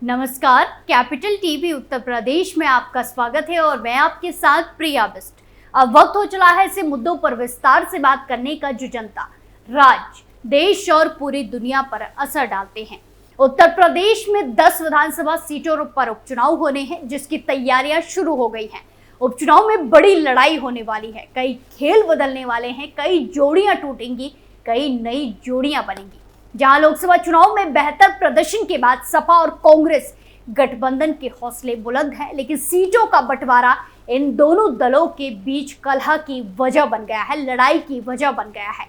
नमस्कार, capital TV Uttar Pradesh में आपका स्वागत है और मैं आपके साथ प्रिया बिस्ट। अब वक्त हो चला है ऐसे मुद्दों पर विस्तार से बात करने का जो जनता, राज्य, देश और पूरी दुनिया पर असर डालते हैं। उत्तर प्रदेश में 10 विधानसभा सीटों पर उपचुनाव होने हैं, जिसकी तैयारियां शुरू हो गई हैं। उपचुनाव में बड़ी लड़ाई होने वाली है, कई खेल बदलने वाले हैं, कई जोड़ियां टूटेंगी, कई नई जोड़ियां बनेंगी। जहां लोकसभा चुनाव में बेहतर प्रदर्शन के बाद सपा और कांग्रेस गठबंधन के हौसले बुलंद हैं, लेकिन सीटों का बंटवारा इन दोनों दलों के बीच कलह की वजह बन गया है, लड़ाई की वजह बन गया है।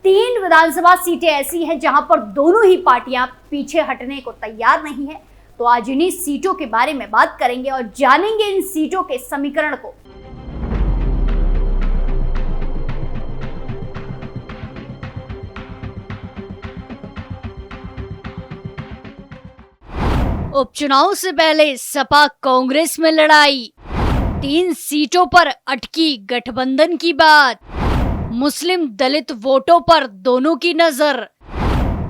3 विधानसभा सीटें ऐसी हैं जहां पर दोनों ही पार्टियां पीछे हटने को तैयार नहीं है। तो आज इन्हीं सीटों के बारे में बात करेंगे और जानेंगे इन सीटों के समीकरण को। उपचुनाव से पहले सपा कांग्रेस में लड़ाई, 3 सीटों पर अटकी गठबंधन की बात, मुस्लिम दलित वोटों पर दोनों की नजर।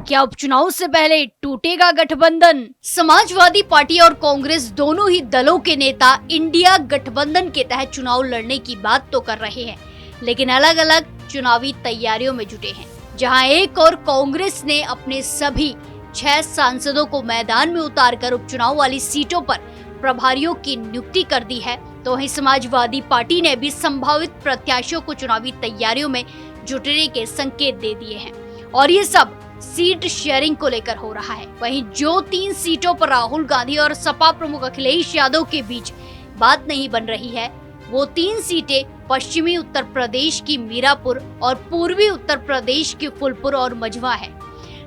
क्या उपचुनाव से पहले टूटेगा गठबंधन? समाजवादी पार्टी और कांग्रेस दोनों ही दलों के नेता इंडिया गठबंधन के तहत चुनाव लड़ने की बात तो कर रहे हैं, लेकिन अलग अलग चुनावी तैयारियों में जुटे हैं। जहां एक और कांग्रेस ने अपने सभी 6 सांसदों को मैदान में उतारकर उपचुनाव वाली सीटों पर प्रभारियों की नियुक्ति कर दी है, तो वहीं समाजवादी पार्टी ने भी संभावित प्रत्याशियों को चुनावी तैयारियों में जुटने के संकेत दे दिए हैं। और ये सब सीट शेयरिंग को लेकर हो रहा है। वहीं जो 3 सीटों पर राहुल गांधी और सपा प्रमुख अखिलेश यादव के बीच बात नहीं बन रही है, वो 3 सीटें पश्चिमी उत्तर प्रदेश की मीरापुर और पूर्वी उत्तर प्रदेश की फूलपुर और मझवा है।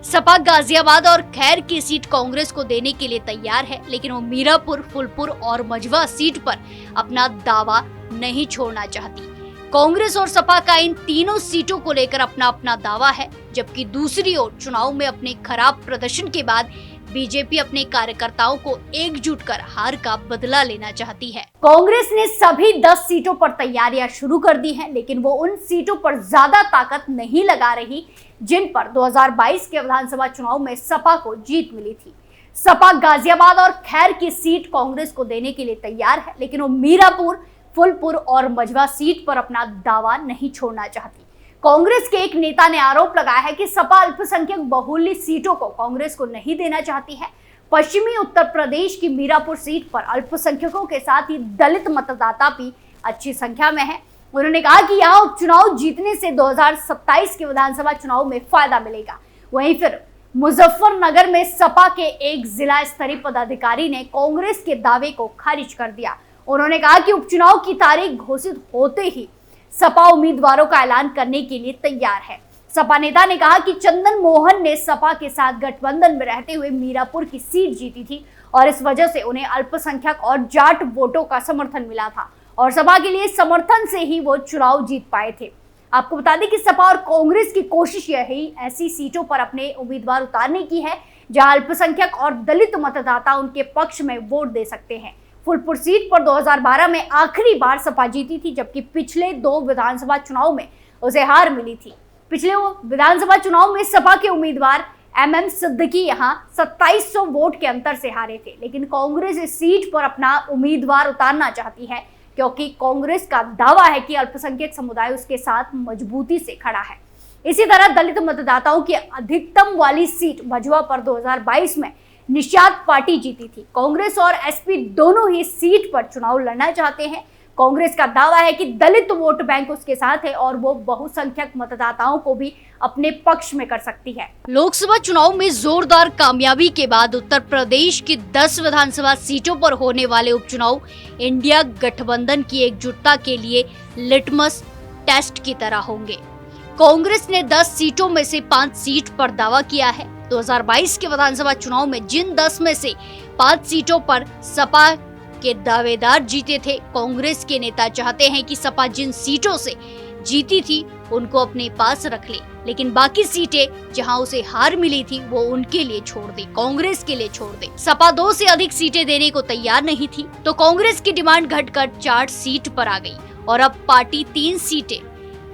सपा गाजियाबाद और खैर की सीट कांग्रेस को देने के लिए तैयार है, लेकिन वो मीरापुर, फूलपुर और मझवा सीट पर अपना दावा नहीं छोड़ना चाहती। कांग्रेस और सपा का इन तीनों सीटों को लेकर अपना अपना दावा है, जबकि दूसरी ओर चुनाव में अपने खराब प्रदर्शन के बाद बीजेपी अपने कार्यकर्ताओं को एकजुट कर हार का बदला लेना चाहती है। कांग्रेस ने सभी 10 सीटों पर तैयारियां शुरू कर दी हैं, लेकिन वो उन सीटों पर ज्यादा ताकत नहीं लगा रही जिन पर 2022 के विधानसभा चुनाव में सपा को जीत मिली थी। सपा गाजियाबाद और खैर की सीट कांग्रेस को देने के लिए तैयार है, लेकिन वो मीरापुर, फूलपुर और मझवा सीट पर अपना दावा नहीं छोड़ना चाहती। कांग्रेस के एक नेता ने आरोप लगाया है कि सपा अल्पसंख्यक बहुल्य सीटों को कांग्रेस को नहीं देना चाहती है। पश्चिमी उत्तर प्रदेश की मीरापुर सीट पर अल्पसंख्यकों के साथ ही दलित मतदाता भी अच्छी संख्या में है। उन्होंने कहा कि यहाँ उपचुनाव जीतने से 2027 के विधानसभा चुनाव में फायदा मिलेगा। वहीं फिर मुजफ्फरनगर में सपा के एक जिला स्तरीय पदाधिकारी ने कांग्रेस के दावे को खारिज कर दिया। उन्होंने कहा कि उपचुनाव की तारीख घोषित होते ही सपा उम्मीदवारों का ऐलान करने के लिए तैयार है। सपा नेता ने कहा कि चंदन मोहन ने सपा के साथ गठबंधन में रहते हुए मीरापुर की सीट जीती थी और इस वजह से उन्हें अल्पसंख्यक और जाट वोटों का समर्थन मिला था और सपा के लिए समर्थन से ही वो चुनाव जीत पाए थे। आपको बता दें कि सपा और कांग्रेस की कोशिश यही ऐसी सीटों पर अपने उम्मीदवार उतारने की है जहां अल्पसंख्यक और दलित मतदाता उनके पक्ष में वोट दे सकते हैं। फूलपुर सीट पर 2012 में आखिरी बार सपा जीती थी, जबकि पिछले 2 विधानसभा चुनाव में उसे हार मिली थी। पिछले विधानसभा चुनाव में सपा के उम्मीदवार MM सिद्दीकी यहां 2700 वोट के अंतर से हारे थे, लेकिन कांग्रेस इस सीट पर अपना उम्मीदवार उतारना चाहती है क्योंकि कांग्रेस का दावा है कि अल्पसंख्यक समुदाय उसके साथ मजबूती से खड़ा है। इसी तरह दलित मतदाताओं की अधिकतम वाली सीट मझवा पर 2022 में निषाद पार्टी जीती थी। कांग्रेस और SP दोनों ही सीट पर चुनाव लड़ना चाहते हैं। कांग्रेस का दावा है कि दलित वोट बैंक उसके साथ है और वो बहुसंख्यक मतदाताओं को भी अपने पक्ष में कर सकती है। लोकसभा चुनाव में जोरदार कामयाबी के बाद उत्तर प्रदेश की 10 विधानसभा सीटों पर होने वाले उपचुनाव इंडिया गठबंधन की एकजुटता के लिए लिटमस टेस्ट की तरह होंगे। कांग्रेस ने 10 सीटों में से 5 सीट पर दावा किया है। 2022 के विधानसभा चुनाव में जिन 10 में से 5 सीटों पर सपा के दावेदार जीते थे, कांग्रेस के नेता चाहते हैं कि सपा जिन सीटों से जीती थी उनको अपने पास रख ले, लेकिन बाकी सीटें जहां उसे हार मिली थी वो उनके लिए छोड़ दे, कांग्रेस के लिए छोड़ दे। सपा 2 से अधिक सीटें देने को तैयार नहीं थी, तो कांग्रेस की डिमांड घटकर 4 सीट पर आ गई और अब पार्टी 3 सीटें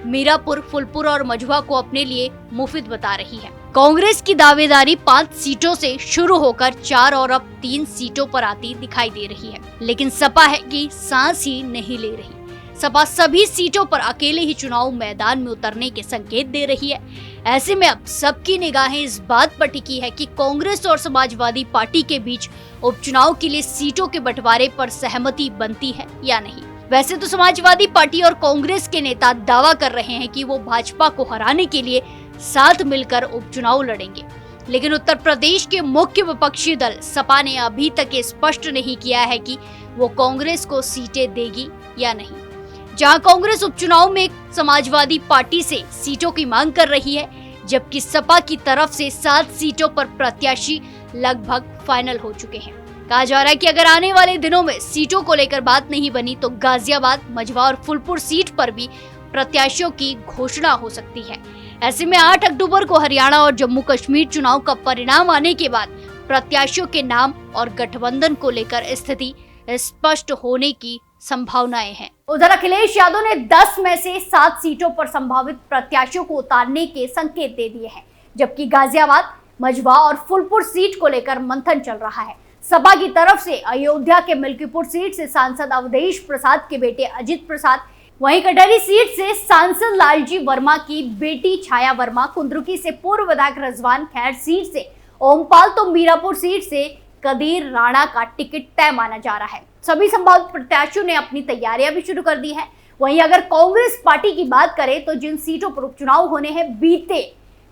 मीरापुर, फूलपुर और मझवा को अपने लिए मुफिद बता रही है। कांग्रेस की दावेदारी 5 सीटों से शुरू होकर 4 और अब 3 सीटों पर आती दिखाई दे रही है, लेकिन सपा है कि सांस ही नहीं ले रही। सपा सभी सीटों पर अकेले ही चुनाव मैदान में उतरने के संकेत दे रही है। ऐसे में अब सबकी निगाहें इस बात पर टिकी है कि कांग्रेस और समाजवादी पार्टी के बीच उपचुनाव के लिए सीटों के बंटवारे पर सहमति बनती है या नहीं। वैसे तो समाजवादी पार्टी और कांग्रेस के नेता दावा कर रहे हैं कि वो भाजपा को हराने के लिए साथ मिलकर उपचुनाव लड़ेंगे, लेकिन उत्तर प्रदेश के मुख्य विपक्षी दल सपा ने अभी तक ये स्पष्ट नहीं किया है कि वो कांग्रेस को सीटें देगी या नहीं। जहां कांग्रेस उपचुनाव में समाजवादी पार्टी से सीटों की मांग कर रही है, जबकि सपा की तरफ से 7 सीटों पर प्रत्याशी लगभग फाइनल हो चुके हैं। कहा जा रहा है कि अगर आने वाले दिनों में सीटों को लेकर बात नहीं बनी तो गाजियाबाद, मझवा और फुलपुर सीट पर भी प्रत्याशियों की घोषणा हो सकती है। ऐसे में 8 अक्टूबर को हरियाणा और जम्मू कश्मीर चुनाव का परिणाम आने के बाद प्रत्याशियों के नाम और गठबंधन को लेकर स्थिति स्पष्ट होने की संभावनाएं हैं। उधर अखिलेश यादव ने 10 में से 7 सीटों पर संभावित प्रत्याशियों को उतारने के संकेत दे दिए हैं, जबकि गाजियाबाद, मझवा और फुलपुर सीट को लेकर मंथन चल रहा है। सपा की तरफ से अयोध्या के मिल्कीपुर सीट से सांसद अवधेश प्रसाद के बेटे अजित प्रसाद, वहीं कटहरी सीट से सांसद लालजी वर्मा की बेटी छाया वर्मा, कुंद्रुकी से पूर्व विधायक रजवान खैर सीट से ओमपाल तो मीरापुर सीट से कदीर राणा का टिकट तय माना जा रहा है। सभी संभावित प्रत्याशियों ने अपनी तैयारियां भी शुरू कर दी है। वहीं अगर कांग्रेस पार्टी की बात करें तो जिन सीटों पर उपचुनाव होने हैं, बीते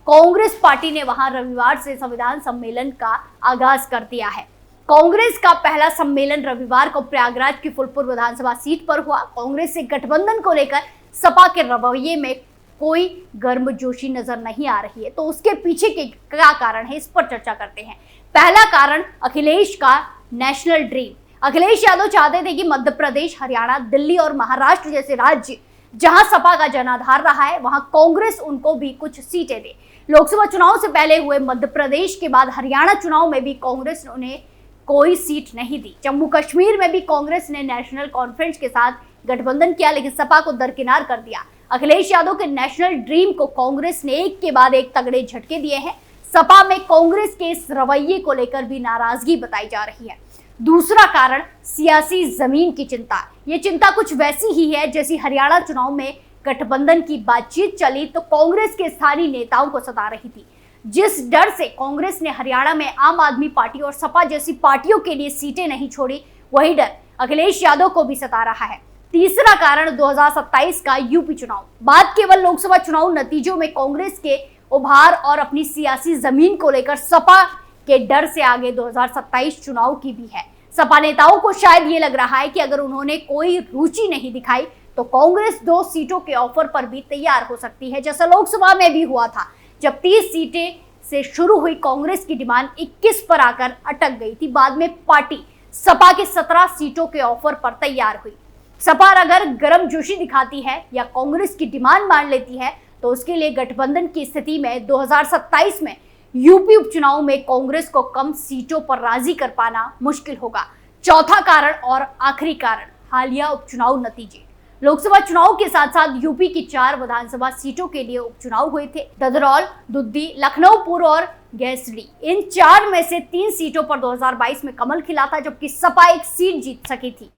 कांग्रेस पार्टी ने वहां रविवार से संविधान सम्मेलन का आगाज कर दिया है। कांग्रेस का पहला सम्मेलन रविवार को प्रयागराज की फुलपुर विधानसभा सीट पर हुआ। कांग्रेस से गठबंधन को लेकर सपा के रवैये में कोई गर्मजोशी नजर नहीं आ रही है, तो उसके पीछे के क्या कारण है, इस पर चर्चा करते हैं। पहला कारण अखिलेश का नेशनल ड्रीम। अखिलेश यादव चाहते थे कि मध्य प्रदेश, हरियाणा, दिल्ली और महाराष्ट्र जैसे राज्य जहां सपा का जनाधार रहा है, वहां कांग्रेस उनको भी कुछ सीटें दे। लोकसभा चुनाव से पहले हुए मध्य प्रदेश के बाद हरियाणा चुनाव में भी कांग्रेस ने उन्हें कोई सीट नहीं दी। जम्मू कश्मीर में भी कांग्रेस ने नेशनल कॉन्फ्रेंस के साथ गठबंधन किया, लेकिन सपा को दरकिनार कर दिया। अखिलेश यादव के नेशनल ड्रीम को कांग्रेस ने एक के बाद एक तगड़े झटके दिए हैं। सपा में कांग्रेस के इस रवैये को लेकर भी नाराजगी बताई जा रही है। दूसरा कारण सियासी जमीन की चिंता। ये चिंता कुछ वैसी ही है जैसी हरियाणा चुनाव में गठबंधन की बातचीत चली तो कांग्रेस के स्थानीय नेताओं को सता रही थी। जिस डर से कांग्रेस ने हरियाणा में आम आदमी पार्टी और सपा जैसी पार्टियों के लिए सीटें नहीं छोड़ी, वही डर अखिलेश यादव को भी सता रहा है। तीसरा कारण 2027 का यूपी चुनाव। बात केवल लोकसभा चुनाव नतीजों में कांग्रेस के उभार और अपनी सियासी जमीन को लेकर सपा के डर से आगे 2027 चुनाव की भी है। सपा नेताओं को शायद ये लग रहा है कि अगर उन्होंने कोई रुचि नहीं दिखाई तो कांग्रेस 2 सीटों के ऑफर पर भी तैयार हो सकती है, जैसा लोकसभा में भी हुआ था जब 30 सीटें से शुरू हुई कांग्रेस की डिमांड 21 पर आकर अटक गई थी। बाद में पार्टी सपा के 17 सीटों के ऑफर पर तैयार हुई। सपा अगर गर्मजोशी दिखाती है या कांग्रेस की डिमांड मान लेती है तो उसके लिए गठबंधन की स्थिति में 2027 में यूपी उपचुनाव में कांग्रेस को कम सीटों पर राजी कर पाना मुश्किल होगा। चौथा कारण और आखिरी कारण हालिया उपचुनाव नतीजे। लोकसभा चुनाव के साथ साथ यूपी की 4 विधानसभा सीटों के लिए उपचुनाव हुए थे। ददरौल, दुद्दी, लखनऊ पूर्व और गैसडी। इन 4 में से 3 सीटों पर 2022 में कमल खिला था, जबकि सपा 1 सीट जीत सकी थी।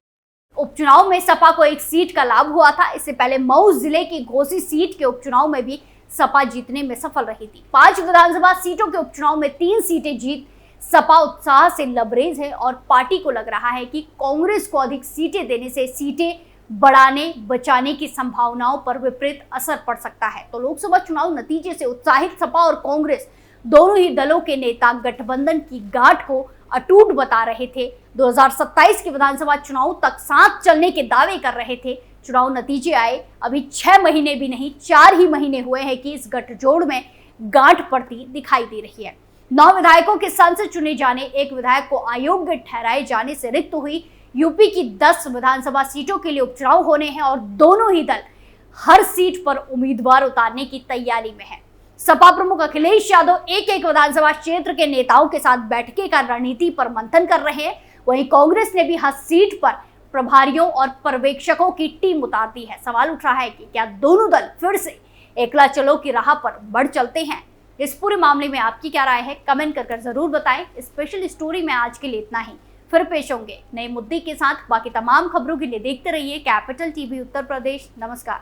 उपचुनाव में सपा को 1 सीट का लाभ हुआ था। इससे पहले मऊ जिले की घोसी सीट के उपचुनाव में भी सपा जीतने में सफल रही थी। 5 विधानसभा सीटों के उपचुनाव में 3 सीटें जीत सपा उत्साह से लबरेज है और पार्टी को लग रहा है कि कांग्रेस को अधिक सीटें देने से सीटें बढ़ाने बचाने की संभावनाओं पर विपरीत असर पड़ सकता है। तो लोकसभा चुनाव नतीजे से उत्साहित सपा और कांग्रेस दोनों ही दलों के नेता गठबंधन की गांठ को अटूट बता रहे थे। 2027 के विधानसभा चुनाव तक साथ चलने के दावे कर रहे थे। चुनाव नतीजे आए, अभी 6 महीने भी नहीं 4 ही महीने हुए हैं कि इस गठजोड़ में गांठ पड़ती दिखाई दे रही है। 9 विधायकों के सांसद चुने जाने, 1 विधायक को अयोग्य ठहराए जाने से रिक्त हुई यूपी की 10 विधानसभा सीटों के लिए उपचुनाव होने हैं और दोनों ही दल हर सीट पर उम्मीदवार उतारने की तैयारी में है। सपा प्रमुख अखिलेश यादव एक विधानसभा क्षेत्र के नेताओं के साथ बैठकें कर रणनीति पर मंथन कर रहे हैं। वहीं कांग्रेस ने भी हर सीट पर प्रभारियों और पर्यवेक्षकों की टीम उतार दी है। सवाल उठ रहा है कि क्या दोनों दल फिर से एकला चलो की राह पर बढ़ चलते हैं। इस पूरे मामले में आपकी क्या राय है, कमेंट कर जरूर बताएं। स्पेशल स्टोरी में आज के लिए इतना ही। फिर पेश होंगे नए मुद्दे के साथ। बाकी तमाम खबरों के लिए देखते रहिए कैपिटल टीवी उत्तर प्रदेश। नमस्कार।